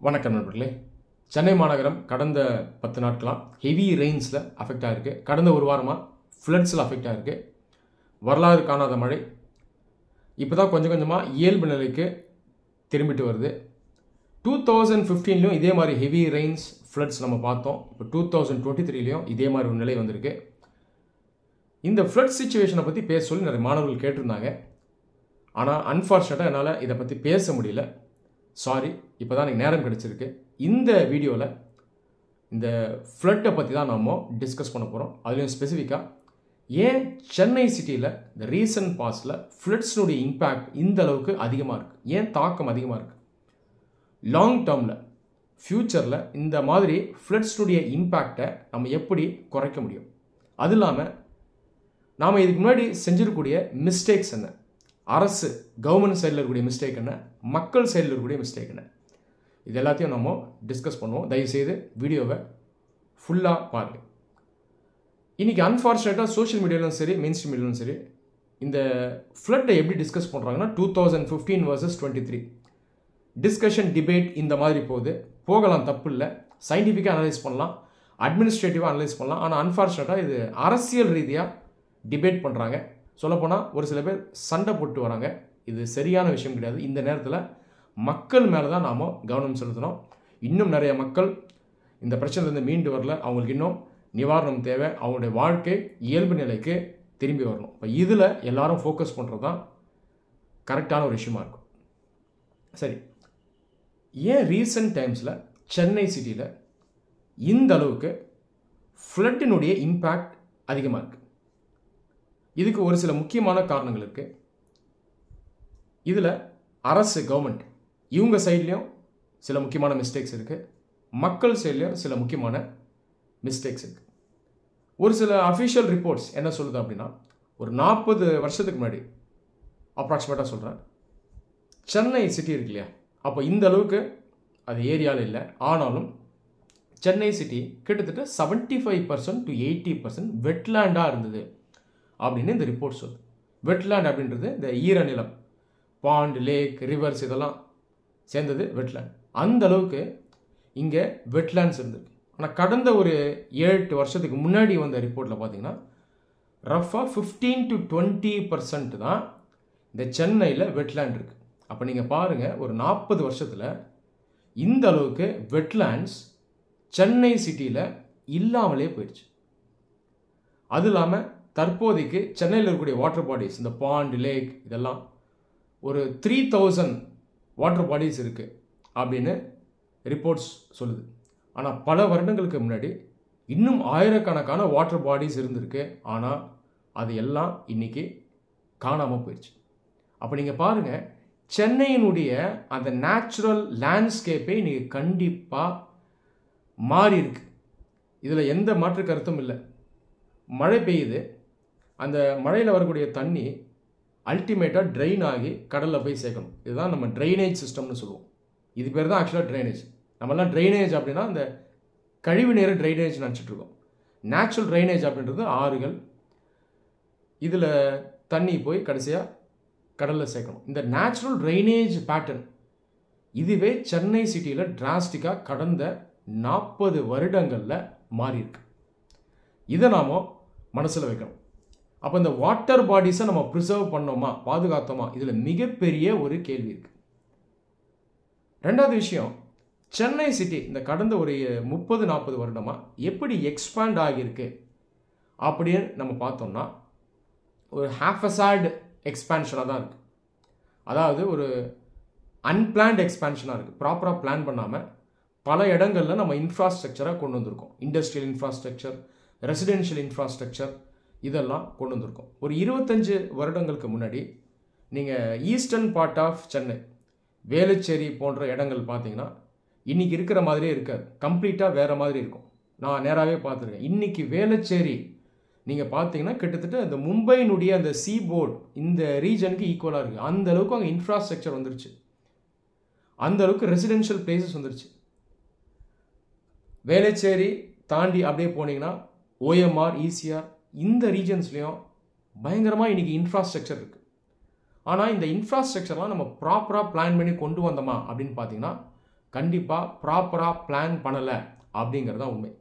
வணக்கம் நண்பர்களே. சென்னை மாநகரம் கடந்த 10 நாட்களாக ஹெவி ரெயின்ஸில் அஃபெக்ட் ஆகிருக்கு. கடந்த ஒரு வாரமாக ஃப்ளட்ஸில் அஃபெக்ட் ஆகிருக்கு. வரலாறு காணாத மழை இப்போ தான் கொஞ்சம் கொஞ்சமாக இயல்பு நிலைக்கு திரும்பிட்டு வருது. 2015லையும் இதே மாதிரி ஹெவி ரெயின்ஸ் ஃப்ளட்ஸ் நம்ம பார்த்தோம். இப்போ 2023லையும் இதே மாதிரி ஒரு நிலை வந்திருக்கு. இந்த ஃப்ளட் சிச்சுவேஷனை பற்றி பேச சொல்லி நிறைய மாணவர்கள் கேட்டிருந்தாங்க. ஆனால் அன்ஃபார்ச்சுனேட்டாக என்னால் இதை பற்றி பேச முடியல. சாரி, இப்போ தான் எனக்கு நேரம் கிடச்சிருக்கு. இந்த வீடியோவில் இந்த ஃப்ளட்டை பற்றி தான் நம்ம டிஸ்கஸ் பண்ண போகிறோம். அதுலேயும் ஸ்பெசிஃபிக்காக ஏன் சென்னை சிட்டியில் இந்த ரீசன்ட் பாஸ்டில் ஃப்ளட்ஸ்னுடைய இம்பேக்ட் இந்த அளவுக்கு அதிகமாக இருக்குது, ஏன் தாக்கம் அதிகமாக இருக்குது, லாங் டேர்மில் ஃப்யூச்சரில் இந்த மாதிரி ஃப்ளட்ஸ்னுடைய இம்பேக்டை நம்ம எப்படி குறைக்க முடியும், அது இல்லாமல் நாம் இதுக்கு முன்னாடி செஞ்சிருக்கக்கூடிய மிஸ்டேக்ஸ் என்ன, அரசு கவர்மெண்ட் சைடில் இருக்கக்கூடிய மிஸ்டேக் என்ன, மக்கள் சைடில் இருக்கக்கூடிய மிஸ்டேக் என்ன, இது எல்லாத்தையும் நம்ம டிஸ்கஸ் பண்ணுவோம். தயவுசெய்து வீடியோவை ஃபுல்லாக பாருங்கள். இன்றைக்கி அன்ஃபார்ச்சுனேட்டாக சோஷியல் மீடியாவிலும் சரி, மெயின் ஸ்ட்ரீம் மீடியாவிலும் சரி, இந்த ஃப்ளட்டை எப்படி டிஸ்கஸ் பண்ணுறாங்கன்னா 2015 vs 23 டிஸ்கஷன் டிபேட் இந்த மாதிரி போகலாம், தப்பு இல்லை. சயின்டிஃபிக்காக அனலைஸ் பண்ணலாம், அட்மினிஸ்ட்ரேட்டிவாக அனலைஸ் பண்ணலாம். ஆனால் அன்ஃபார்ச்சுனேட்டாக இது அரசியல் ரீதியாக டிபேட் பண்ணுறாங்க. சொல்லப்போனால் ஒரு சில பேர் சண்டை போட்டு வராங்க. இது சரியான விஷயம் கிடையாது. இந்த நேரத்தில் மக்கள் மேலே தான் நாம் கவனம் செலுத்தணும். இன்னும் நிறைய மக்கள் இந்த பிரச்சனையிலேருந்து மீண்டு வரல. அவங்களுக்கு இன்னும் நிவாரணம் தேவை. அவங்களுடைய வாழ்க்கை இயல்பு நிலைக்கு திரும்பி வரணும். இப்போ இதில் எல்லாரும் ஃபோக்கஸ் பண்ணுறது தான் கரெக்டான ஒரு விஷயமா இருக்கும். சரி, ஏன் ரீசன்ட் டைம்ஸில் சென்னை சிட்டியில் இந்த அளவுக்கு ஃப்ளட்டினுடைய இம்பேக்ட் அதிகமாக இருக்குது? இதுக்கு ஒரு சில முக்கியமான காரணங்கள் இருக்குது. இதில் அரசு கவர்மெண்ட் இவங்க சைட்லேயும் சில முக்கியமான மிஸ்டேக்ஸ் இருக்குது, மக்கள் சைட்லேயும் சில முக்கியமான மிஸ்டேக்ஸ் இருக்குது. ஒரு சில அஃபிஷியல் ரிப்போர்ட்ஸ் என்ன சொல்லுது அப்படின்னா, ஒரு 40 வருஷத்துக்கு முன்னாடி அப்ராக்சிமேட்டாக சொல்கிறேன், சென்னை சிட்டி இருக்கு இல்லையா, அப்போ இந்த அளவுக்கு அது ஏரியாவில் இல்லை. ஆனாலும் சென்னை சிட்டி கிட்டத்தட்ட 75% to 80% வெட்லேண்டாக இருந்தது அப்படின்னு இந்த ரிப்போர்ட் சொல்லுது. வெட்லேண்ட் அப்படின்றது இந்த ஈரநிலம், பாண்ட், லேக், ரிவர்ஸ் இதெல்லாம் சேர்ந்தது வெட்லேண்ட். அந்த அளவுக்கு இங்கே வெட்லேண்ட்ஸ் இருந்தது. ஆனால் கடந்த ஒரு 7-8 வருஷத்துக்கு முன்னாடி வந்த ரிப்போர்ட்டில் பார்த்தீங்கன்னா ரஃபாக 15 to 20% தான் இந்த சென்னையில் வெட்லேண்ட் இருக்குது. அப்போ நீங்கள் பாருங்கள், ஒரு 40 வருஷத்தில் இந்த அளவுக்கு வெட்லேண்ட்ஸ் சென்னை சிட்டியில் இல்லாமலே போயிடுச்சு. அது இல்லாமல் தற்போதைக்கு சென்னையில் இருக்கக்கூடிய வாட்டர் பாடிஸ், இந்த பாண்ட், லேக் இதெல்லாம் ஒரு 3000 வாட்டர் பாடிஸ் இருக்குது அப்படின்னு ரிப்போர்ட்ஸ் சொல்லுது. ஆனால் பல வருடங்களுக்கு முன்னாடி இன்னும் ஆயிரக்கணக்கான வாட்டர் பாடிஸ் இருந்திருக்கு. ஆனால் அது எல்லாம் இன்றைக்கி காணாமல் போயிடுச்சு. அப்போ நீங்கள் பாருங்கள், சென்னையினுடைய அந்த நேச்சுரல் லேண்ட்ஸ்கேப்பே இன்றைக்கி கண்டிப்பாக மாறி இருக்கு. இதில் எந்த மாற்று கருத்தும் இல்லை. மழை பெய்யுது, அந்த மழையில் வரக்கூடிய தண்ணி அல்டிமேட்டாக ட்ரெயின் ஆகி கடலில் போய் சேர்க்கணும். இதுதான் நம்ம ட்ரைனேஜ் சிஸ்டம்னு சொல்லுவோம். இது பேர் தான் ஆக்சுவலாக ட்ரைனேஜ். நம்மலாம் ட்ரைனேஜ் அப்படின்னா இந்த கழிவு நீர் ட்ரைனேஜ் நினச்சிட்ருக்கோம். நேச்சுரல் ட்ரைனேஜ் அப்படின்றது ஆறுகள், இதில் தண்ணி போய் கடைசியாக கடலில் சேர்க்கணும். இந்த நேச்சுரல் ட்ரைனேஜ் பேட்டர்ன் இதுவே சென்னை சிட்டியில் டிராஸ்டிக்காக கடந்த 40 வருடங்களில் மாறியிருக்கு. இதை நாம் மனசில் வைக்கணும். அப்போ இந்த வாட்டர் பாடிஸை நம்ம ப்ரிசர்வ் பண்ணோமா, பாதுகாத்தோமா, இதில் மிகப்பெரிய ஒரு கேள்வி இருக்குது. ரெண்டாவது விஷயம், சென்னை சிட்டி இந்த கடந்த ஒரு 30-40 வருடமாக எப்படி எக்ஸ்பேண்ட் ஆகியிருக்கு அப்படின்னு நம்ம பார்த்தோம்னா, ஒரு ஹாஃபசாட் எக்ஸ்பேன்ஷனாக தான் இருக்குது. அதாவது ஒரு அன்பிளான்ட் எக்ஸ்பேன்ஷனாக இருக்குது. ப்ராப்பராக பிளான் பண்ணாமல் பல இடங்களில் நம்ம இன்ஃப்ராஸ்ட்ரக்சராக கொண்டு வந்திருக்கோம். இண்டஸ்ட்ரியல் இன்ஃப்ராஸ்ட்ரக்சர், ரெசிடென்ஷியல் இன்ஃப்ராஸ்ட்ரக்சர் இதெல்லாம் கொண்டு வந்திருக்கோம். ஒரு 25 வருடங்களுக்கு முன்னாடி நீங்கள் eastern part of Chennai, Velachery போன்ற இடங்கள் பார்த்தீங்கன்னா இன்றைக்கி இருக்கிற மாதிரியே இருக்காது. கம்ப்ளீட்டாக வேறு மாதிரி இருக்கும். நான் நேராகவே பார்த்துருக்கேன். இன்றைக்கி வேளச்சேரி நீங்கள் பார்த்தீங்கன்னா கிட்டத்தட்ட இந்த மும்பையினுடைய அந்த சீ போர்டு இந்த ரீஜனுக்கு ஈக்குவலாக இருக்குது. அந்த அளவுக்கு அங்கே இன்ஃப்ராஸ்ட்ரக்சர் வந்துருச்சு, அந்த அளவுக்கு ரெசிடென்ஷியல் பிளேசஸ் வந்துருச்சு. வேளச்சேரி தாண்டி அப்படியே போனீங்கன்னா OMR, ECR இந்த ரீஜன்ஸ்லேயும் பயங்கரமாக இன்றைக்கி இன்ஃப்ராஸ்ட்ரக்சர் இருக்குது. ஆனால் இந்த இன்ஃப்ராஸ்ட்ரக்சர்லாம் நம்ம ப்ராப்பராக பிளான் பண்ணி கொண்டு வந்தோமா அப்படின்னு பார்த்தீங்கன்னா கண்டிப்பாக ப்ராப்பராக பிளான் பண்ணலை அப்படிங்கிறது தான் உண்மை.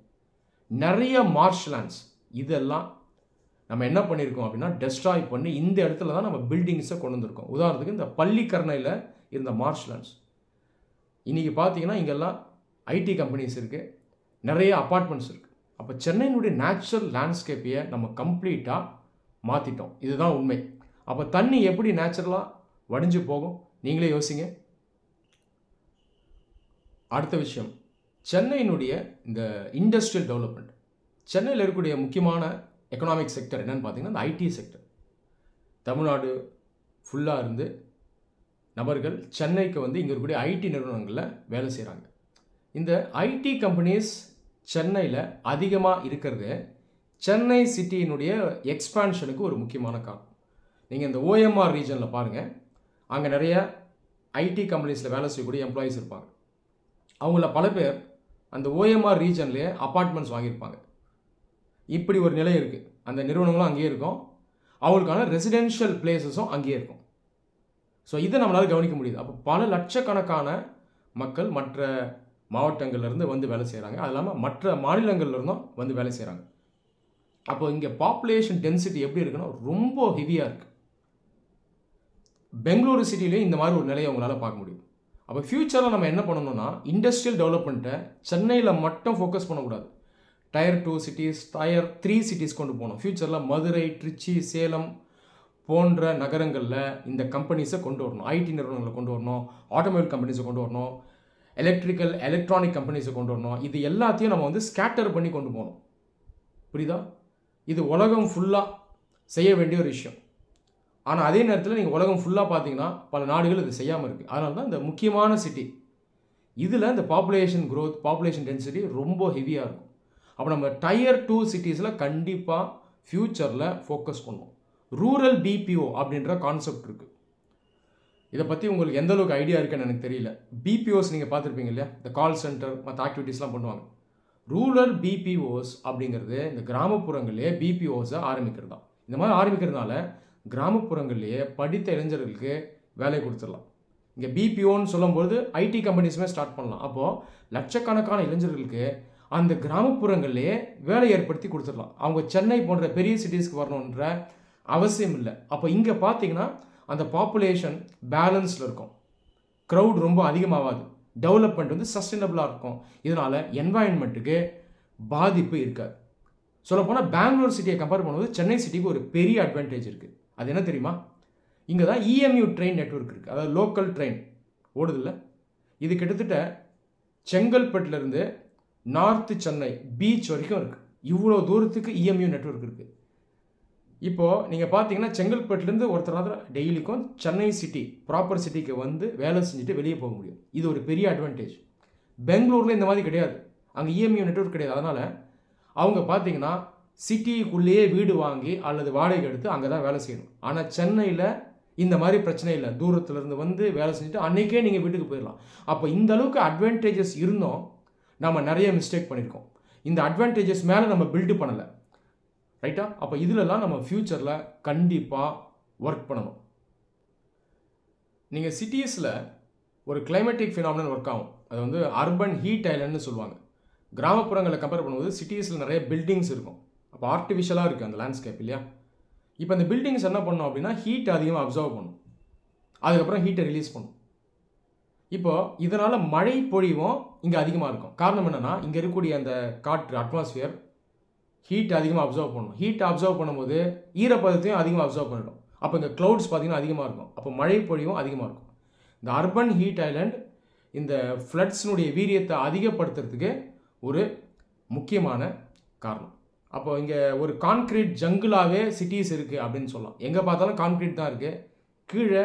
நிறைய மார்ஷ்லேண்ட்ஸ் இதெல்லாம் நம்ம என்ன பண்ணியிருக்கோம் அப்படின்னா டெஸ்ட்ராய் பண்ணி இந்த இடத்துல தான் நம்ம பில்டிங்ஸை கொண்டு வந்திருக்கோம். உதாரணத்துக்கு இந்த பள்ளிக்கரணையில் இருந்த மார்ஷ்லேண்ட்ஸ் இன்றைக்கி பார்த்தீங்கன்னா இங்கெல்லாம் ஐடி கம்பெனிஸ் இருக்குது, நிறைய அப்பார்ட்மெண்ட்ஸ் இருக்குது. அப்போ சென்னையினுடைய நேச்சுரல் லேண்ட்ஸ்கேப்பையை நம்ம கம்ப்ளீட்டாக மாற்றிட்டோம். இதுதான் உண்மை. அப்போ தண்ணி எப்படி நேச்சுரலாக வடிஞ்சு போகும் நீங்களே யோசிங்க. அடுத்த விஷயம், சென்னையினுடைய இந்த இண்டஸ்ட்ரியல் டெவலப்மெண்ட். சென்னையில் இருக்கக்கூடிய முக்கியமான எக்கனாமிக் செக்டர் என்னென்னு பார்த்தீங்கன்னா இந்த ஐடி செக்டர். தமிழ்நாடு ஃபுல்லாக இருந்து நபர்கள் சென்னைக்கு வந்து இங்கே இருக்கக்கூடிய ஐடி நிறுவனங்களில் வேலை செய்கிறாங்க. இந்த ஐடி கம்பெனிஸ் சென்னையில் அதிகமாக இருக்கிறது சென்னை சிட்டியினுடைய எக்ஸ்பான்ஷனுக்கு ஒரு முக்கியமான காரணம். நீங்கள் இந்த ஓஎம்ஆர் ரீஜனில் பாருங்கள், அங்கே நிறைய ஐடி கம்பெனிஸில் வேலை செய்யக்கூடிய எம்ப்ளாயீஸ் இருப்பாங்க. அவங்கள பல பேர் அந்த ஓஎம்ஆர் ரீஜன்லேயே அப்பார்ட்மெண்ட்ஸ் வாங்கியிருப்பாங்க. இப்படி ஒரு நிலை இருக்குது. அந்த நிறுவனங்களும் அங்கேயே இருக்கும், அவங்களுக்கான ரெசிடென்ஷியல் பிளேஸஸும் அங்கேயே இருக்கும். ஸோ இதை நம்மளால் கவனிக்க முடியுது. அப்போ பல லட்சக்கணக்கான மக்கள் மற்ற மாவட்டங்கள்லேருந்து வந்து வேலை செய்கிறாங்க. அது இல்லாமல் மற்ற மாநிலங்கள்லேருந்தும் வந்து வேலை செய்கிறாங்க. அப்போ இங்கே பாப்புலேஷன் டென்சிட்டி எப்படி இருக்குன்னா ரொம்ப ஹெவியாக இருக்குது. பெங்களூரு சிட்டிலேயும் இந்த மாதிரி ஒரு நிலையை உங்களால் பார்க்க முடியும். அப்போ ஃப்யூச்சரில் நம்ம என்ன பண்ணணும்னா இண்டஸ்ட்ரியல் டெவலப்மெண்ட்டை சென்னையில் மட்டும் ஃபோக்கஸ் பண்ணக்கூடாது. டயர் 2 சிட்டிஸ், டயர் 3 சிட்டிஸ் கொண்டு போகணும். ஃப்யூச்சரில் மதுரை, திருச்சி, சேலம் போன்ற நகரங்களில் இந்த கம்பெனிஸை கொண்டு வரணும். ஐடி நிறுவனங்களை கொண்டு வரணும், ஆட்டோமொபைல் கம்பெனிஸை கொண்டு வரணும், எலக்ட்ரானிக் கம்பெனிஸை கொண்டு வரணும். இது எல்லாத்தையும் நம்ம வந்து ஸ்கேட்டர் பண்ணி கொண்டு போகணும். புரியுதா? இது உலகம் ஃபுல்லாக செய்ய வேண்டிய ஒரு விஷயம். ஆனால் அதே நேரத்தில் நீங்கள் உலகம் ஃபுல்லாக பார்த்தீங்கன்னா பல நாடுகள் இது செய்யாமல் இருக்குது. அதனால தான் இந்த முக்கியமான சிட்டி இதில் இந்த பாப்புலேஷன் க்ரோத், பாப்புலேஷன் டென்சிட்டி ரொம்ப ஹெவியாக இருக்கும். அப்போ நம்ம டயர் 2 சிட்டிஸில் கண்டிப்பாக ஃப்யூச்சரில் ஃபோக்கஸ் பண்ணுவோம். ரூரல் பிபிஓ அப்படின்ற கான்செப்ட் இருக்குது. இதை பற்றி உங்களுக்கு எந்த அளவுக்கு ஐடியா இருக்குன்னு எனக்கு தெரியல. பிபிஓஸ் நீங்கள் பார்த்துருப்பீங்க இல்லையா, இந்த கால் சென்டர் மற்ற ஆக்டிவிட்டீஸ்லாம் பண்ணுவாங்க. ரூரல் பிபிஓஸ் அப்படிங்கிறது இந்த கிராமப்புறங்களிலே பிபிஓஸை ஆரம்பிக்கிறது தான். இந்த மாதிரி ஆரம்பிக்கிறதுனால கிராமப்புறங்கள்லேயே படித்த இளைஞர்களுக்கு வேலை கொடுத்துடலாம். இங்கே பிபிஓன்னு சொல்லும்போது ஐடி கம்பெனிஸுமே ஸ்டார்ட் பண்ணலாம். அப்போது லட்சக்கணக்கான இளைஞர்களுக்கு அந்த கிராமப்புறங்கள்லேயே வேலை ஏற்படுத்தி கொடுத்துடலாம். அவங்க சென்னை போன்ற பெரிய சிட்டிஸ்க்கு வரணுன்ற அவசியம் இல்லை. அப்போ இங்கே பார்த்தீங்கன்னா அந்த பாப்புலேஷன் பேலன்ஸில் இருக்கும், க்ரௌட் ரொம்ப அதிகமாகாது, டெவலப்மெண்ட் வந்து சஸ்டைனபிளாக இருக்கும். இதனால் என்வாயன்மெண்ட்டுக்கு பாதிப்பு இருக்காது. சொல்லப்போனால் பெங்களூர் சிட்டியை கம்பேர் பண்ணும்போது சென்னை சிட்டிக்கு ஒரு பெரிய அட்வான்டேஜ் இருக்குது. அது என்ன தெரியுமா? இங்கே தான் இஎம்யூ ட்ரெயின் நெட்வொர்க் இருக்குது, அதாவது லோக்கல் ட்ரெயின் ஓடுதில்ல. இது கிட்டத்தட்ட செங்கல்பட்டுலேருந்து நார்த்து சென்னை பீச் வரைக்கும் இருக்குது. இவ்வளோ தூரத்துக்கு இஎம்யூ நெட்வொர்க் இருக்குது. இப்போது நீங்கள் பார்த்தீங்கன்னா செங்கல்பட்டுலேருந்து ஒருத்தர் டெய்லிக்கும் சென்னை சிட்டி ப்ராப்பர் சிட்டிக்கு வந்து வேலை செஞ்சுட்டு வெளியே போக முடியும். இது ஒரு பெரிய அட்வான்டேஜ். பெங்களூரில் இந்த மாதிரி கிடையாது, அங்கே இஎம்யூ நெட்வொர்க் கிடையாது. அதனால் அவங்க பார்த்தீங்கன்னா சிட்டிக்குள்ளேயே வீடு வாங்கி அல்லது வாடகை எடுத்து அங்கே தான் வேலை செய்யணும். ஆனால் சென்னையில் இந்த மாதிரி பிரச்சனை இல்லை, தூரத்துலேருந்து வந்து வேலை செஞ்சுட்டு அன்றைக்கே நீங்கள் வீட்டுக்கு போயிடலாம். அப்போ இந்த அளவுக்கு அட்வான்டேஜஸ் இருந்தோம், நம்ம நிறைய மிஸ்டேக் பண்ணியிருக்கோம். இந்த அட்வான்டேஜஸ் மேலே நம்ம பில்டு பண்ணலை, ரைட்டா? அப்போ இதிலெல்லாம் நம்ம ஃப்யூச்சரில் கண்டிப்பாக ஒர்க் பண்ணணும். நீங்கள் சிட்டிஸில் ஒரு கிளைமேட்டிக் ஃபினாமினல் ஒர்க் ஆகும், அது வந்து அர்பன் ஹீட் ஐலண்ட்னு சொல்லுவாங்க. கிராமப்புறங்களை கம்பேர் பண்ணும்போது சிட்டிஸில் நிறைய பில்டிங்ஸ் இருக்கும். அப்போ ஆர்டிஃபிஷியலாக இருக்குது அந்த லேண்ட்ஸ்கேப் இல்லையா? இப்போ அந்த பில்டிங்ஸ் என்ன பண்ணணும் அப்படின்னா ஹீட் அதிகமாக அப்சர்வ் பண்ணும், அதுக்கப்புறம் ஹீட்டை ரிலீஸ் பண்ணும். இப்போது இதனால் மழை பொழிவும் இங்கே அதிகமாக இருக்கும். காரணம் என்னென்னா இங்கே இருக்கக்கூடிய அந்த காற்று அட்மாஸ்பியர் ஹீட் அதிகமாக அப்சர்வ் பண்ணணும். ஹீட் அப்சர்வ் பண்ணும்போது ஈரப்பதத்தையும் அதிகமாக அப்சர்வ் பண்ணிடும். அப்போ இங்கே க்ளவுட்ஸ் பார்த்திங்கன்னா அதிகமாக இருக்கும், அப்போ மழை பொழிவும் அதிகமாக இருக்கும். இந்த அர்பன் ஹீட் ஐலண்ட் இந்த ஃப்ளட்ஸினுடைய வீரியத்தை அதிகப்படுத்துறதுக்கு ஒரு முக்கியமான காரணம். அப்போ இங்கே ஒரு கான்க்ரீட் ஜங்கிளாகவே சிட்டிஸ் இருக்குது அப்படின்னு சொல்லலாம். எங்கே பார்த்தாலும் கான்க்ரீட் தான் இருக்குது, கீழே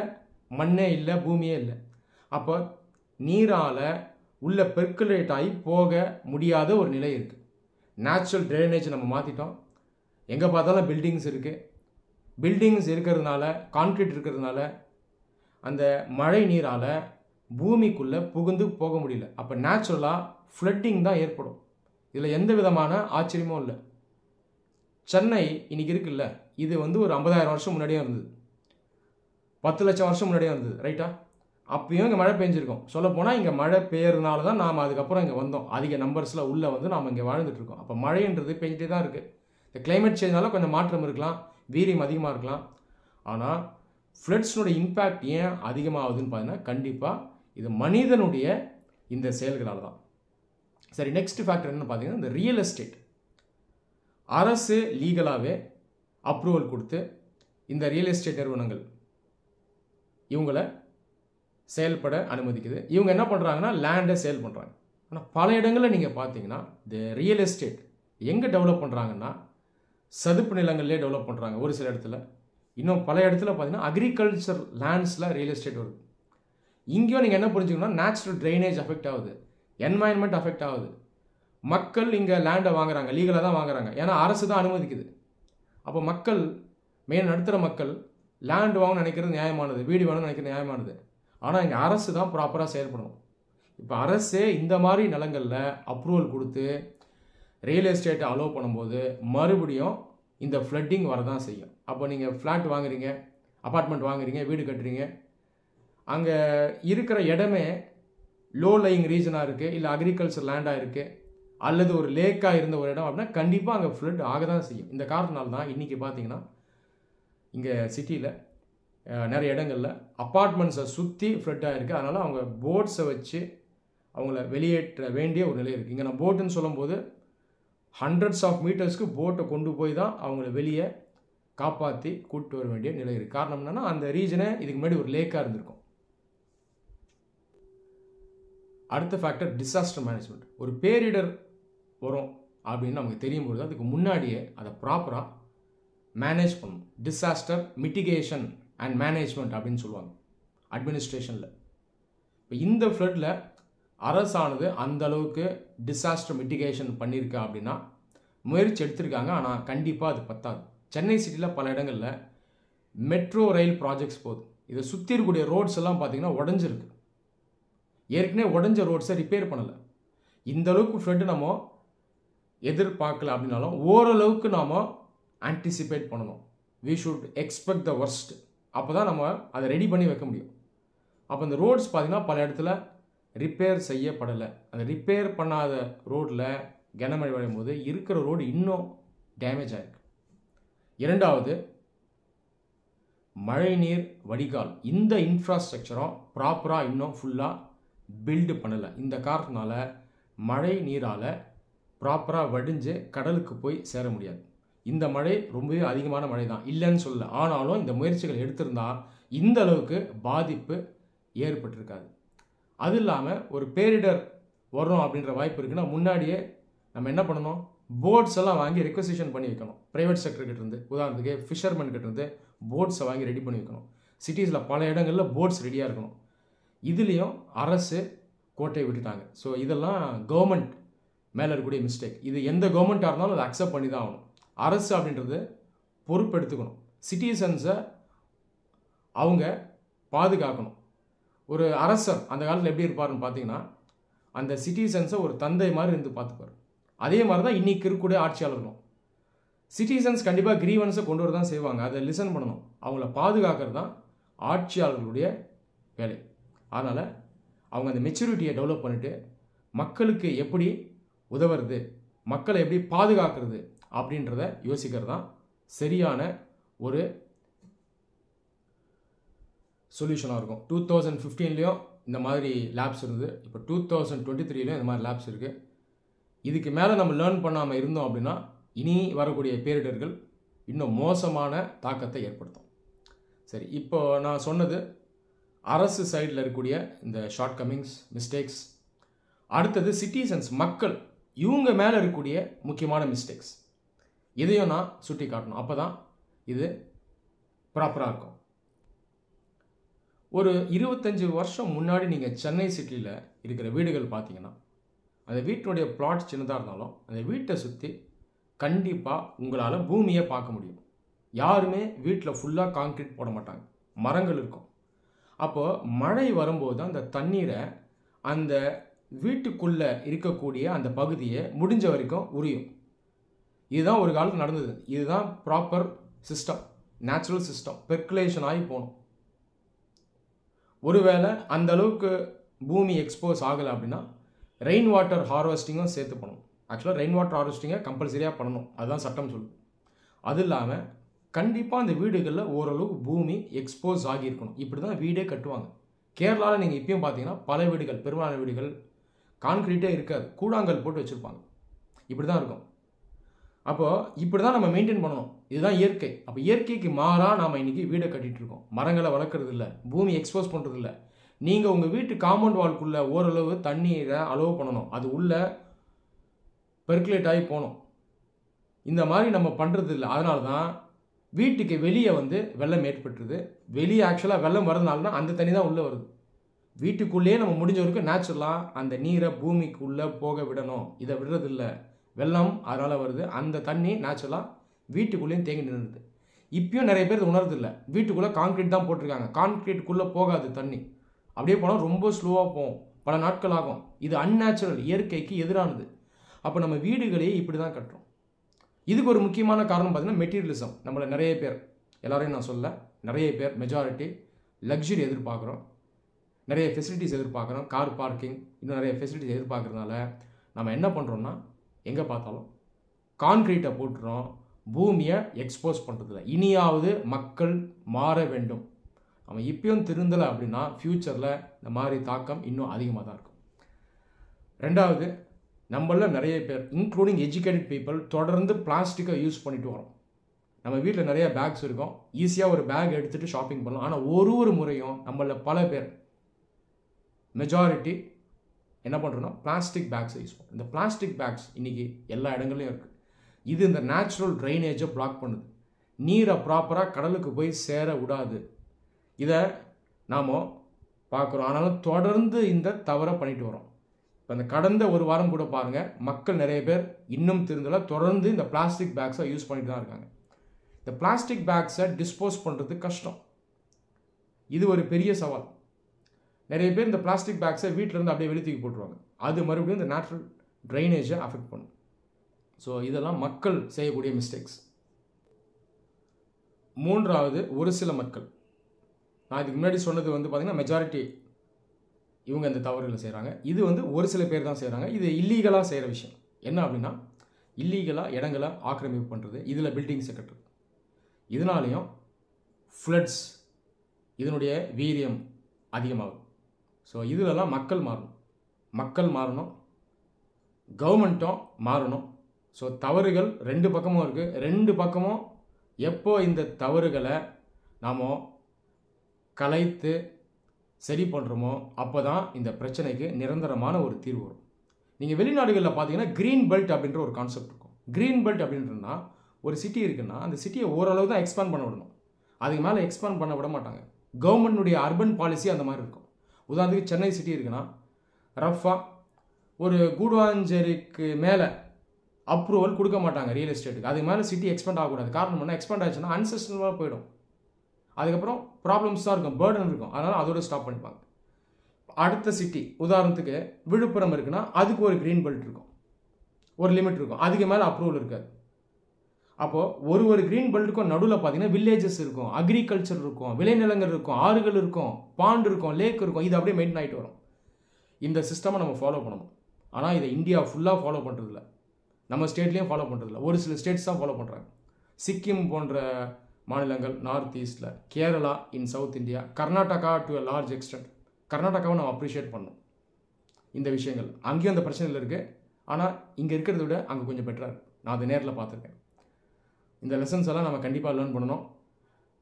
மண்ணே இல்லை, பூமியே இல்லை. அப்போ நீரால் உள்ள பெர்குலேட் ஆகி போக முடியாத ஒரு நிலை இருக்குது. நேச்சுரல் ட்ரைனேஜ் நம்ம மாற்றிட்டோம். எங்கே பார்த்தாலும் பில்டிங்ஸ் இருக்குது. பில்டிங்ஸ் இருக்கிறதுனால, கான்க்ரீட் இருக்கிறதுனால அந்த மழை நீரால் பூமிக்குள்ளே புகுந்து போக முடியல. அப்போ நேச்சுரலாக ஃப்ளட்டிங் தான் ஏற்படும். இதில் எந்த விதமான ஆச்சரியமும் இல்லை. சென்னை இன்றைக்கி இருக்குல்ல, இது வந்து ஒரு 50,000 வருஷம் முன்னாடியே இருந்தது, 10 லட்சம் வருஷம் முன்னாடியே இருந்தது, ரைட்டா? அப்பயும் இங்கே மழை பெஞ்சிருக்கோம். சொல்லப்போனால் இங்கே மழை பெய்யறதுனால தான் நாம் அதுக்கப்புறம் இங்கே வந்தோம். அதிக நம்பர்ஸில் உள்ளே வந்து நாம் இங்கே வாழ்ந்துட்டுருக்கோம். அப்போ மழைன்றது பெஞ்சிட்டே தான் இருக்குது. இந்த கிளைமேட் சேஞ்ச்னால கொஞ்சம் மாற்றம் இருக்கலாம், வீரியம் அதிகமாக இருக்கலாம். ஆனால் ஃப்ளட்ஸ்னுடைய இம்பேக்ட் ஏன் அதிகமாகுதுன்னு பார்த்தீங்கன்னா கண்டிப்பாக இது மனிதனுடைய இந்த செயல்களால் தான். சரி, நெக்ஸ்ட் ஃபேக்டர் என்னன்னு பார்த்தீங்கன்னா இந்த ரியல் எஸ்டேட். அரசு லீகலாகவே அப்ரூவல் கொடுத்து இந்த ரியல் எஸ்டேட் நிறுவனங்கள் இவங்கள செயல்பட அனுமதிக்குது. இவங்க என்ன பண்ணுறாங்கன்னா லேண்டை சேல் பண்ணுறாங்க. ஆனால் பல இடங்களில் நீங்கள் பார்த்தீங்கன்னா இந்த ரியல் எஸ்டேட் எங்கே டெவலப் பண்ணுறாங்கன்னா சதுப்பு நிலங்கள்லேயே டெவலப் பண்ணுறாங்க ஒரு சில இடத்துல. இன்னும் பல இடத்துல பார்த்தீங்கன்னா அக்ரிகல்ச்சர் லேண்ட்ஸில் ரியல் எஸ்டேட் வருது. இங்கேயும் நீங்கள் என்ன புரிஞ்சுக்கணும்னா நேச்சுரல் ட்ரைனேஜ் அஃபெக்ட் ஆகுது, என்வாயன்மெண்ட் அஃபெக்ட் ஆகுது. மக்கள் இங்கே லேண்டை வாங்குறாங்க, லீகலாக தான் வாங்குறாங்க, ஏன்னா அரசு தான் அனுமதிக்குது. அப்போ மக்கள் நடுத்தர மக்கள் லேண்ட் வாங்கணும்னு நினைக்கிறது நியாயமானது, வீடு வேணும்னு நினைக்கிறது நியாயமானது. ஆனால் இங்கே அரசு தான் ப்ராப்பராக செயல்படணும். இப்போ அரசே இந்த மாதிரி நிலங்களில் அப்ரூவல் கொடுத்து ரியல் எஸ்டேட்டை அலோவ் பண்ணும்போது மறுபடியும் இந்த ஃப்ளட்டிங் வரதான் செய்யும். அப்போ நீங்கள் ஃப்ளாட் வாங்குறீங்க, அப்பார்ட்மெண்ட் வாங்குறீங்க, வீடு கட்டுறீங்க, அங்கே இருக்கிற இடமே லோ லையிங் ரீஜனாக இருக்குது, இல்லை அக்ரிகல்ச்சர் லேண்டாக இருக்குது, அல்லது ஒரு லேக்காக இருந்த ஒரு இடம் அப்படின்னா கண்டிப்பாக அங்கே ஃப்ளட் ஆக தான் செய்யும். இந்த காரணத்தினால தான் இன்றைக்கி பார்த்தீங்கன்னா இங்கே சிட்டியில் நிறைய இடங்களில் அப்பார்ட்மெண்ட்ஸை சுற்றி ஃப்ளட் ஆகிருக்கு. அதனால் அவங்க போட்ஸை வச்சு அவங்கள வெளியேற்ற வேண்டிய ஒரு நிலை இருக்குது. இங்கே நான் போட்டுன்னு சொல்லும்போது ஹண்ட்ரட்ஸ் ஆஃப் மீட்டர்ஸ்க்கு போட்டை கொண்டு போய் தான் அவங்கள வெளியே காப்பாற்றி கூப்பிட்டு வர வேண்டிய நிலை இருக்குது. காரணம் என்னென்னா அந்த ரீஜனை இதுக்கு முன்னாடி ஒரு லேக்காக இருந்திருக்கும். அடுத்த ஃபேக்டர் டிசாஸ்டர் மேனேஜ்மெண்ட். ஒரு பேரிடர் வரும் அப்படின்னு நமக்கு தெரியும் போது அதுக்கு முன்னாடியே அதை ப்ராப்பராக மேனேஜ் பண்ணணும். டிசாஸ்டர் மிட்டிகேஷன் அண்ட் மேனேஜ்மெண்ட் அப்படின்னு சொல்லுவாங்க அட்மினிஸ்ட்ரேஷனில். இப்போ இந்த ஃப்ளட்டில் அரசானது அந்த அளவுக்கு டிசாஸ்டர் மிட்டிகேஷன் பண்ணியிருக்கா அப்படின்னா முயற்சி எடுத்திருக்காங்க. ஆனால் கண்டிப்பாக அது பத்தாது. சென்னை சிட்டியில் பல இடங்களில் மெட்ரோ ரயில் ப்ராஜெக்ட்ஸ் போகுது. இதை சுற்றி இருக்கக்கூடிய ரோட்ஸ் எல்லாம் பார்த்தீங்கன்னா உடஞ்சிருக்கு. ஏற்கனவே உடஞ்ச ரோட்ஸை ரிப்பேர் பண்ணலை. இந்த அளவுக்கு ஃப்ளட்டு நம்ம எதிர்பார்க்கல அப்படின்னாலும் ஓரளவுக்கு நாம் ஆன்டிசிபேட் பண்ணணும். We should expect the worst. அப்போ தான் நம்ம அதை ரெடி பண்ணி வைக்க முடியும். அப்போ இந்த ரோட்ஸ் பார்த்தீங்கன்னா பல இடத்துல ரிப்பேர் செய்யப்படலை. அந்த ரிப்பேர் பண்ணாத ரோடில் கனமழை விழும் போது இருக்கிற ரோடு இன்னும் டேமேஜ் ஆகிருக்கு. இரண்டாவது, மழைநீர் வடிகால். இந்த இன்ஃப்ராஸ்ட்ரக்சரும் ப்ராப்பராக இன்னும் ஃபுல்லாக பில்டு பண்ணலை. இந்த காரணத்தினால மழை நீரால் ப்ராப்பராக வடிஞ்சு கடலுக்கு போய் சேர முடியாது. இந்த மழை ரொம்பவே அதிகமான மழை தான், இல்லைன்னு சொல்லலை. ஆனாலும் இந்த முயற்சிகள் எடுத்திருந்தால் இந்த அளவுக்கு பாதிப்பு ஏற்பட்டிருக்காது. அது இல்லாமல் ஒரு பேரிடர் வரும் அப்படின்ற வாய்ப்பு இருக்குன்னா முன்னாடியே நம்ம என்ன பண்ணணும், போட்ஸ் எல்லாம் வாங்கி ரெக்வசிஷன் பண்ணி வைக்கணும். ப்ரைவேட் செக்டர்கிட்ட இருந்து, உதாரணத்துக்கு ஃபிஷர்மேன் கிட்ட இருந்து போட்ஸை வாங்கி ரெடி பண்ணி வைக்கணும். சிட்டிஸில் பல இடங்களில் போட்ஸ் ரெடியாக இருக்கணும். இதுலேயும் அரசு கோட்டையை விட்டுட்டாங்க. ஸோ இதெல்லாம் கவர்மெண்ட் மேலே இருக்கக்கூடிய மிஸ்டேக். இது எந்த கவர்மெண்ட்டாக இருந்தாலும் அதை அக்செப்ட் பண்ணி தான் ஆகணும். அரசு அப்படின்றது பொறுப்பெடுத்துக்கணும். சிட்டிசன்ஸை அவங்க பாதுகாக்கணும். ஒரு அரசர் அந்த காலத்தில் எப்படி இருப்பாருன்னு பார்த்தீங்கன்னா அந்த சிட்டிசன்ஸை ஒரு தந்தை மாதிரி இருந்து பார்த்துப்பார். அதே மாதிரி தான் இன்றைக்கி இருக்கக்கூடிய ஆட்சியாளர்களும். சிட்டிசன்ஸ் கண்டிப்பாக கிரீவன்ஸை கொண்டு வர தான் செய்வாங்க, அதை லிசன் பண்ணணும். அவங்கள பாதுகாக்கிறது தான் ஆட்சியாளர்களுடைய வேலை. அதனால் அவங்க அந்த மெச்சூரிட்டியை டெவலப் பண்ணிவிட்டு மக்களுக்கு எப்படி உதவுறது, மக்களை எப்படி பாதுகாக்கிறது அப்படின்றத யோசிக்கிறது தான் சரியான ஒரு சொல்யூஷனாக இருக்கும். 2015லேயும் இந்த மாதிரி லேப்ஸ் இருந்தது, இப்போ 2023லேயும் இந்த மாதிரி லேப்ஸ் இருக்குது. இதுக்கு மேலே நம்ம லேர்ன் பண்ணாமல் இருந்தோம் அப்படின்னா இனி வரக்கூடிய பேரிடர்கள் இன்னும் மோசமான தாக்கத்தை ஏற்படுத்தும். சரி, இப்போ நான் சொன்னது அரசு சைடில் இருக்கக்கூடிய இந்த ஷார்ட் கமிங்ஸ், மிஸ்டேக்ஸ். அடுத்தது சிட்டிசன்ஸ், மக்கள், இவங்க மேலே இருக்கக்கூடிய முக்கியமான மிஸ்டேக்ஸ். இதையும் நான் சுட்டி காட்டணும். அப்போ தான் இது ப்ராப்பராக இருக்கும். ஒரு 25 வருஷம் முன்னாடி நீங்கள் சென்னை சிட்டியில் இருக்கிற வீடுகள் பார்த்தீங்கன்னா அந்த வீட்டினுடைய பிளாட் சின்னதாக இருந்தாலும் அந்த வீட்டை சுற்றி கண்டிப்பாக உங்களால் பூமியை பார்க்க முடியும். யாருமே வீட்டில் ஃபுல்லாக கான்க்ரீட் போட மாட்டாங்க, மரங்கள் இருக்கும். அப்போது மழை வரும்போது அந்த தண்ணீரை அந்த வீட்டுக்குள்ளே இருக்கக்கூடிய அந்த பகுதியை முடிஞ்ச வரைக்கும் உரியும். இதுதான் ஒரு காலத்தில் நடந்தது. இதுதான் proper system, natural system. Percolation ஆகி போகணும். ஒருவேளை அந்த அளவுக்கு பூமி எக்ஸ்போஸ் ஆகலை அப்படின்னா ரெயின் வாட்டர் ஹார்வெஸ்டிங்கும் சேர்த்து பண்ணணும். ஆக்சுவலாக ரெயின் வாட்டர் ஹார்வெஸ்டிங்கை கம்பல்சரியாக பண்ணணும், அதுதான் சட்டம் சொல்லுது. அது இல்லாமல் கண்டிப்பாக அந்த வீடுகளில் ஓரளவுக்கு பூமி எக்ஸ்போஸ் ஆகியிருக்கணும். இப்படி தான் வீடே கட்டுவாங்க. கேரளாவில் நீங்கள் இப்பயும் பார்த்தீங்கன்னா பல வீடுகள், பெரும்பாலான வீடுகள் கான்கிரீட்டே இருக்காது, கூழாங்கல் போட்டு வச்சுருப்பாங்க. இப்படி தான் இருக்கும். அப்போது இப்படி தான் நம்ம மெயின்டைன் பண்ணணும். இதுதான் இயற்கை. அப்போ இயற்கைக்கு மாறாக நாம் இன்றைக்கி வீடை கட்டிகிட்டு இருக்கோம். மரங்களை வளர்க்குறது இல்லை, பூமி எக்ஸ்போஸ் பண்ணுறது இல்லை. நீங்கள் உங்கள் வீட்டு காம்பவுண்ட் வால்குள்ளே ஓரளவு தண்ணீரை அலோவ் பண்ணணும், அது உள்ளே பெர்குலேட் ஆகி போகணும். இந்த மாதிரி நம்ம பண்ணுறது இல்லை. அதனால தான் வீட்டுக்கு வெளியே வெள்ளம் ஏற்பட்டுருது. வெளியே ஆக்சுவலாக வெள்ளம் வரதுனால தான் அந்த தண்ணி தான் உள்ளே வருது. வீட்டுக்குள்ளேயே நம்ம முடிஞ்ச வரைக்கும் நேச்சுரலாக அந்த நீரை பூமிக்குள்ளே போக விடணும். இதை விடுறதில்லை. வெள்ளம் அதனால் வருது, அந்த தண்ணி நேச்சுரலாக வீட்டுக்குள்ளேயும் தேங்கி நின்றுது. இப்பயும் நிறைய பேர் உணர்றதில்லை. வீட்டுக்குள்ளே கான்கிரீட் தான் போட்டிருக்காங்க, கான்கிரீட்டுக்குள்ளே போகாது தண்ணி. அப்படியே போனால் ரொம்ப ஸ்லோவாக போகும், பல நாட்கள் ஆகும். இது அன்நேச்சுரல், இயற்கைக்கு எதிரானது. அப்போ நம்ம வீடுகளையே இப்படி தான் கட்டுறோம். இதுக்கு ஒரு முக்கியமான காரணம் பார்த்தீங்கன்னா மெட்டீரியலிசம். நம்மளை நிறைய பேர், எல்லாரையும் நான் சொல்ல, நிறைய பேர் மெஜாரிட்டி லக்ஸுரி எதிர்பார்க்குறோம், நிறைய ஃபெசிலிட்டிஸ் எதிர்பார்க்குறோம். கார் பார்க்கிங், இன்னும் நிறைய ஃபெசிலிட்டிஸ் எதிர்பார்க்குறதுனால நம்ம என்ன பண்ணுறோம்னா எங்கே பார்த்தாலும் கான்கிரீட்டை போட்டுறோம், பூமியை எக்ஸ்போஸ் பண்ணுறதில்ல. இனியாவது மக்கள் மாற வேண்டும். நம்ம இப்பயும் திருந்தலை அப்படின்னா ஃப்யூச்சரில் இந்த மாதிரி தாக்கம் இன்னும் அதிகமாக தான் இருக்கும். ரெண்டாவது, நம்மள நிறைய பேர் இன்க்ளூடிங் எஜுகேட்டட் பீப்புள் தொடர்ந்து பிளாஸ்டிக்கை யூஸ் பண்ணிட்டு வரோம். நம்ம வீட்டில் நிறைய பேக்ஸ் இருக்கும், ஈஸியாக ஒரு பேக் எடுத்துகிட்டு ஷாப்பிங் பண்ணலாம். ஆனால் ஒரு முறையும் நம்மள பல பேர் மெஜாரிட்டி என்ன பண்ணுறோன்னா பிளாஸ்டிக் பேக்ஸை யூஸ் பண்ணுறோம். இந்த பிளாஸ்டிக் பேக்ஸ் இன்றைக்கி எல்லா இடங்கள்லையும் இருக்குது. இது இந்த நேச்சுரல் ட்ரைனேஜை பிளாக் பண்ணுது, நீரை ப்ராப்பராக கடலுக்கு போய் சேர விடாது. இதை நாம் பார்க்குறோம். ஆனாலும் தொடர்ந்து இந்த தவறை பண்ணிட்டு வரோம். இப்போ அந்த கடந்த ஒரு வாரம் கூட பாருங்கள், மக்கள் நிறைய பேர் இன்னும் திருந்தல, தொடர்ந்து இந்த பிளாஸ்டிக் பேக்ஸை யூஸ் பண்ணிட்டு தான் இருக்காங்க. இந்த பிளாஸ்டிக் பேக்ஸை டிஸ்போஸ் பண்ணுறது கஷ்டம். இது ஒரு பெரிய சவால். நிறைய பேர் இந்த பிளாஸ்டிக் பேக்ஸை வீட்டிலேருந்து அப்படியே வெளியே தூக்கி போட்டுருவாங்க. அது மறுபடியும் இந்த நேச்சுரல் ட்ரைனேஜை அஃபெக்ட் பண்ணும். ஸோ இதெல்லாம் மக்கள் செய்யக்கூடிய மிஸ்டேக்ஸ். மூன்றாவது, ஒரு சில மக்கள், நான் இதுக்கு முன்னாடி சொன்னது பார்த்திங்கன்னா மெஜாரிட்டி இவங்க இந்த தவறுகளை செய்கிறாங்க. இது ஒரு சில பேர் தான் செய்கிறாங்க. இது இல்லீகலாக செய்கிற விஷயம். என்ன அப்படின்னா, இல்லீகலாக இடங்களை ஆக்கிரமிப்பு பண்ணுறது, இதில் பில்டிங்ஸை கட்டுறது. இதனாலேயும் ஃப்ளட்ஸ், இதனுடைய வீரியம் அதிகமாகும். ஸோ இதிலெல்லாம் மக்கள் மாறணும், கவர்மெண்ட்டும் மாறணும். ஸோ தவறுகள் ரெண்டு பக்கமும் இருக்குது. ரெண்டு பக்கமும் எப்போ இந்த தவறுகளை நாம் கலைத்து சரி பண்ணுறோமோ அப்போ தான் இந்த பிரச்சனைக்கு நிரந்தரமான ஒரு தீர்வு வரும். நீங்கள் வெளிநாடுகளில் பார்த்தீங்கன்னா க்ரீன் பெல்ட் அப்படின்ற ஒரு கான்செப்ட் இருக்கும். க்ரீன் பெல்ட் அப்படின்றனா, ஒரு சிட்டி இருக்குன்னா அந்த சிட்டியை ஓரளவு தான் எக்ஸ்பேண்ட் பண்ண விடணும், அதுக்கு மேலே எக்ஸ்பேண்ட் பண்ண விட மாட்டாங்க. கவர்மெண்ட்டுடைய அர்பன் பாலிசி அந்த மாதிரி இருக்கும். உதாரணத்துக்கு சென்னை சிட்டி இருக்குன்னா ரஃபாக ஒரு கூடுவாஞ்சேரிக்கு மேலே அப்ரூவல் கொடுக்க மாட்டாங்க ரியல் எஸ்டேட்டுக்கு. அதுக்கு மேலே சிட்டி எக்ஸ்பேண்ட் ஆகக்கூடாது. காரணம் என்ன, எக்ஸ்பேண்ட் ஆச்சுன்னா அன்சஸ்டனபிளாக போயிடும், அதுக்கப்புறம் ப்ராப்ளம்ஸ் தான் இருக்கும், பேர்டன் இருக்கும். அதனால் அதோட ஸ்டாப் பண்ணிப்பாங்க. அடுத்த சிட்டி உதாரணத்துக்கு விழுப்புரம் இருக்குன்னா அதுக்கு ஒரு க்ரீன் பெல்ட் இருக்கும், ஒரு லிமிட் இருக்கும், அதுக்கு மேலே அப்ரூவல் இருக்காது. அப்போது ஒரு க்ரீன் பெல்ட்டுக்கும் நடுவில் பார்த்தீங்கன்னா வில்லேஜஸ் இருக்கும், அக்ரிகல்ச்சர் இருக்கும், விளைநிலங்கள் இருக்கும், ஆறுகள் இருக்கும், பாண்ட் இருக்கும், லேக் இருக்கும். இது அப்படியே மெயின்டைன் ஆகிட்டு வரும். இந்த சிஸ்டமை நம்ம ஃபாலோ பண்ணணும். ஆனால் இதை இந்தியா ஃபுல்லாக ஃபாலோ பண்ணுறதில்ல, நம்ம ஸ்டேட்லேயும் ஃபாலோ பண்ணுறதில்ல. ஒரு சில ஸ்டேட்ஸ் தான் ஃபாலோ பண்ணுறாங்க. சிக்கிம் போன்ற மாநிலங்கள் நார்த் ஈஸ்டில், Kerala in south India, Karnataka to a large extent. கர்நாடகாவை நம்ம அப்ரிஷியேட் பண்ணணும். இந்த விஷயங்கள் அங்கேயும் அந்த பிரச்சனைகள் இருக்குது, ஆனால் இங்கே இருக்கிறத விட அங்கே கொஞ்சம் பெட்டராக இருக்குது. நான் அதை நேரில் பார்த்துருக்கேன். இந்த லெசன்ஸ் எல்லாம் நம்ம கண்டிப்பாக லேர்ன் பண்ணணும்.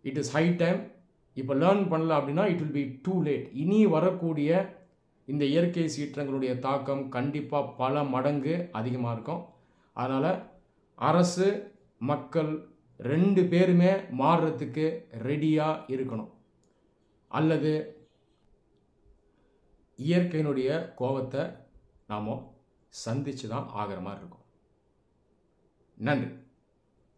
It is high time. இப்போ லேர்ன் பண்ணல அப்படின்னா it will be too late. இனி வரக்கூடிய இந்த இயற்கை சீற்றங்களுடைய தாக்கம் கண்டிப்பாக பல மடங்கு அதிகமாக இருக்கும். அதனால் அரசு, மக்கள் ரெண்டு பேருமே மாறுறதுக்கு ரெடியாக இருக்கணும். அல்லது இயற்கையினுடைய கோபத்தை நாம் சந்தித்து தான் ஆகிற மாதிரி இருக்கும். நன்றி.